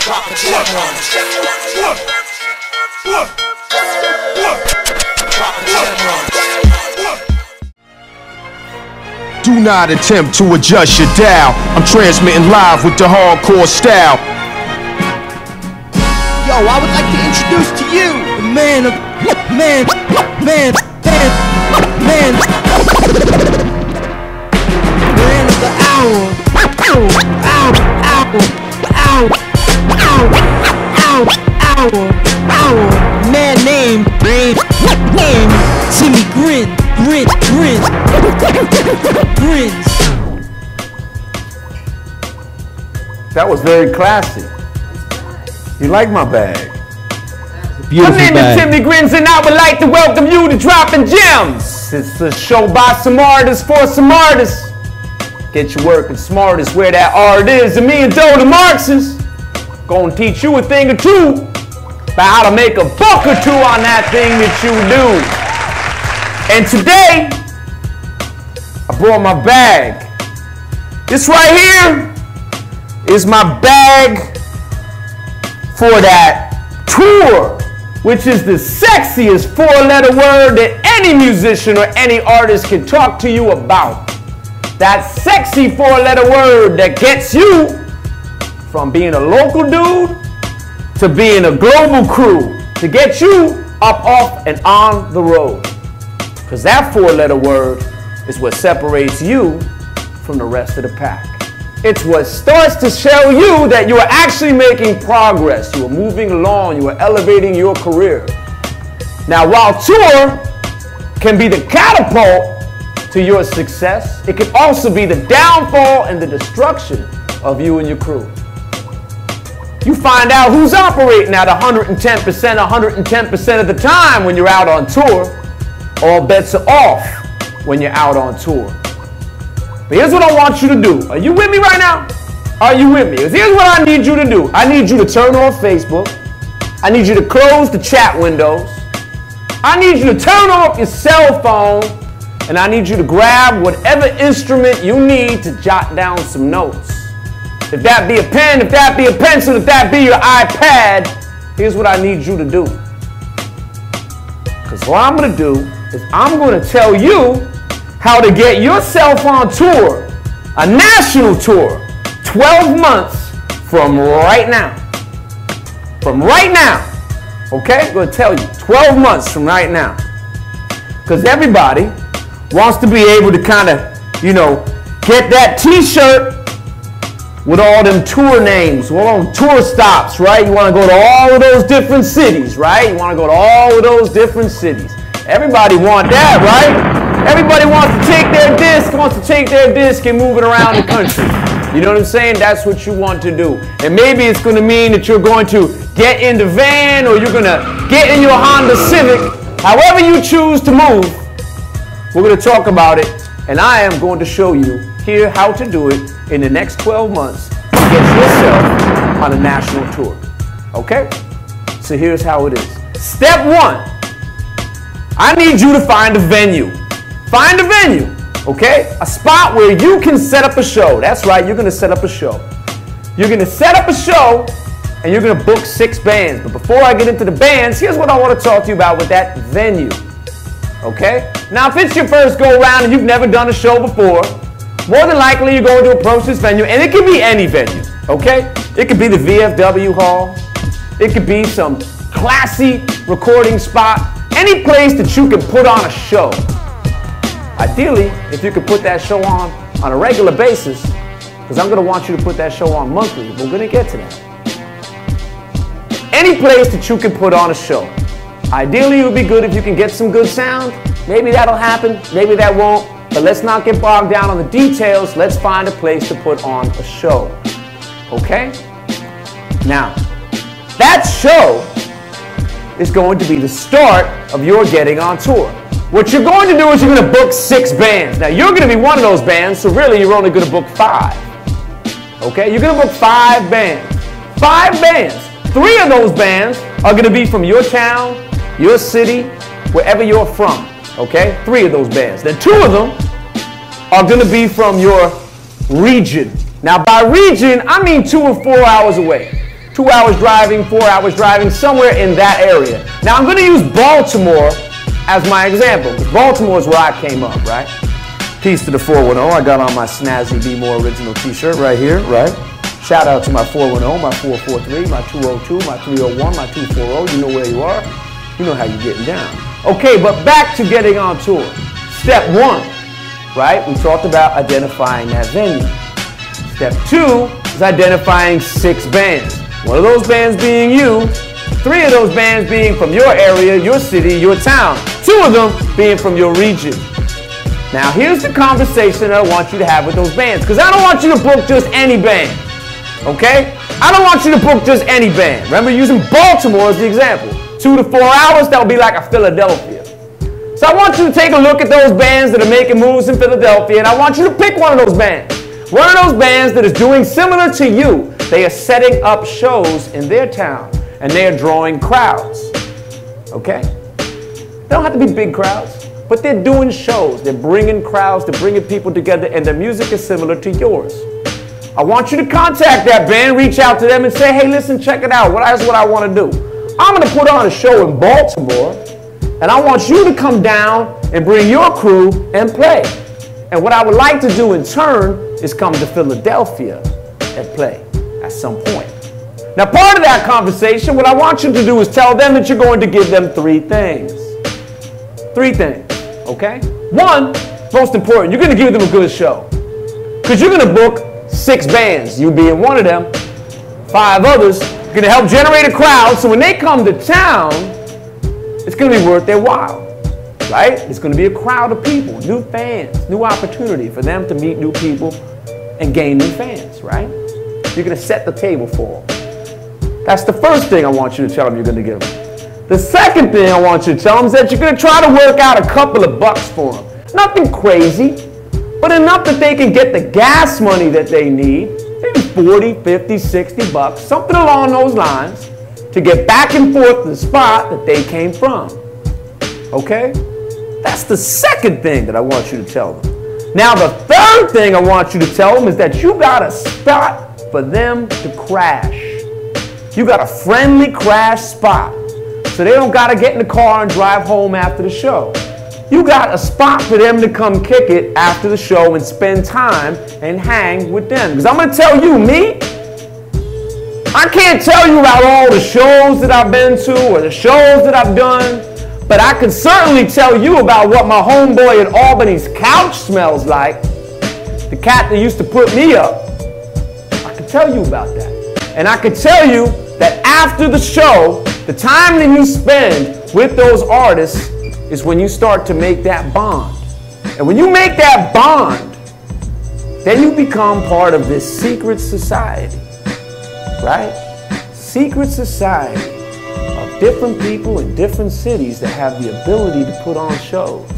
Do not attempt to adjust your dial. I'm transmitting live with the hardcore style. Yo, I would like to introduce to you the man of man of the hour. Man named Timmy Grins. That was very classy. You like my bag? Beautiful My name bag. is Timmy Grins and I would like to welcome you to Dropping Gems. It's a show by some artists for some artists. Get your working smartest where that art is. And me and Dolamarx is gonna teach you a thing or two about how to make a buck or two on that thing that you do. And today, I brought my bag. This right here is my bag for that tour, which is the sexiest four-letter word that any musician or any artist can talk to you about. That sexy four-letter word that gets you from being a local dude to being a global crew, to get you up, off, and on the road. Because that four-letter word is what separates you from the rest of the pack. It's what starts to show you that you are actually making progress. You are moving along. You are elevating your career. Now, while tour can be the catapult to your success, it can also be the downfall and the destruction of you and your crew. You find out who's operating at 110% of the time when you're out on tour. All bets are off when you're out on tour. But here's what I want you to do. Are you with me right now? Are you with me? Here's what I need you to do. I need you to turn off Facebook. I need you to close the chat windows. I need you to turn off your cell phone. And I need you to grab whatever instrument you need to jot down some notes. If that be a pen, if that be a pencil, if that be your iPad, here's what I need you to do. Because what I'm going to do is I'm going to tell you how to get yourself on tour, a national tour, 12 months from right now. From right now, okay? I'm going to tell you, 12 months from right now. Because everybody wants to be able to kind of, you know, get that t-shirt with all them tour names, all them tour stops, right? You want to go to all of those different cities, right? You want to go to all of those different cities. Everybody want that, right? Everybody wants to take their disc and move it around the country. You know what I'm saying? That's what you want to do. And maybe it's going to mean that you're going to get in the van or you're going to get in your Honda Civic. However you choose to move, we're going to talk about it. And I am going to show you here how to do it in the next 12 months to get yourself on a national tour. Okay? So here's how it is. Step one, I need you to find a venue. Find a venue, okay? A spot where you can set up a show. That's right, you're gonna set up a show. You're gonna set up a show and you're gonna book 6 bands. But before I get into the bands, here's what I wanna talk to you about with that venue, okay? Now, if it's your first go around and you've never done a show before, more than likely you're going to approach this venue, and it can be any venue, okay? It could be the VFW Hall. It could be some classy recording spot. Any place that you can put on a show. Ideally, if you could put that show on a regular basis, because I'm going to want you to put that show on monthly. We're going to get to that. Any place that you can put on a show. Ideally, it would be good if you can get some good sound. Maybe that'll happen, maybe that won't. But let's not get bogged down on the details. Let's find a place to put on a show. Okay? Now, that show is going to be the start of your getting on tour. What you're going to do is you're going to book 6 bands. Now, you're going to be one of those bands, so really you're only going to book 5. Okay? You're going to book 5 bands. 5 bands. 3 of those bands are going to be from your town, your city, wherever you're from. Okay? 3 of those bands. Then 2 of them are going to be from your region. Now, by region, I mean 2 or 4 hours away. 2 hours driving, 4 hours driving, somewhere in that area. Now I'm gonna use Baltimore as my example, because Baltimore is where I came up, right? Peace to the 410. I got on my snazzy Be More Original t-shirt right here, right? Shout out to my 410, my 443, my 202, my 301, my 240. You know where you are. You know how you're getting down. Okay, but back to getting on tour. Step 1, right? We talked about identifying that venue. Step 2 is identifying 6 bands. One of those bands being you, 3 of those bands being from your area, your city, your town. 2 of them being from your region. Now here's the conversation that I want you to have with those bands, because I don't want you to book just any band, okay? I don't want you to book just any band. Remember, using Baltimore as the example. 2 to 4 hours, that would be like a Philadelphia. So I want you to take a look at those bands that are making moves in Philadelphia, and I want you to pick one of those bands. One of those bands that is doing similar to you. They are setting up shows in their town, and they are drawing crowds, okay? They don't have to be big crowds, but they're doing shows. They're bringing crowds, they're bringing people together, and their music is similar to yours. I want you to contact that band, reach out to them and say, hey, listen, check it out. That's what I want to do. I'm going to put on a show in Baltimore, and I want you to come down and bring your crew and play. And what I would like to do in turn is come to Philadelphia and play at some point. Now, part of that conversation, what I want you to do is tell them that you're going to give them 3 things. 3 things, okay? 1, most important, you're going to give them a good show. Because you're going to book 6 bands, you being one of them, 5 others, you're going to help generate a crowd, so when they come to town, it's going to be worth their while, right? It's going to be a crowd of people, new fans, new opportunity for them to meet new people and gain new fans, right? You're going to set the table for them. That's the first thing I want you to tell them you're going to give them. The second thing I want you to tell them is that you're going to try to work out a couple of bucks for them. Nothing crazy, but enough that they can get the gas money that they need, maybe 40, 50, 60 bucks, something along those lines, to get back and forth to the spot that they came from. Okay? That's the second thing that I want you to tell them. Now, the third thing I want you to tell them is that you got a spot for them to crash. You got a friendly crash spot, so they don't got to get in the car and drive home after the show. You got a spot for them to come kick it after the show and spend time and hang with them. Because I'm going to tell you, me, I can't tell you about all the shows that I've been to or the shows that I've done, but I can certainly tell you about what my homeboy in Albany's couch smells like, the cat that used to put me up. I can tell you about that. And I can tell you that after the show, the time that you spend with those artists is when you start to make that bond. And when you make that bond, then you become part of this secret society, right? Secret society of different people in different cities that have the ability to put on shows.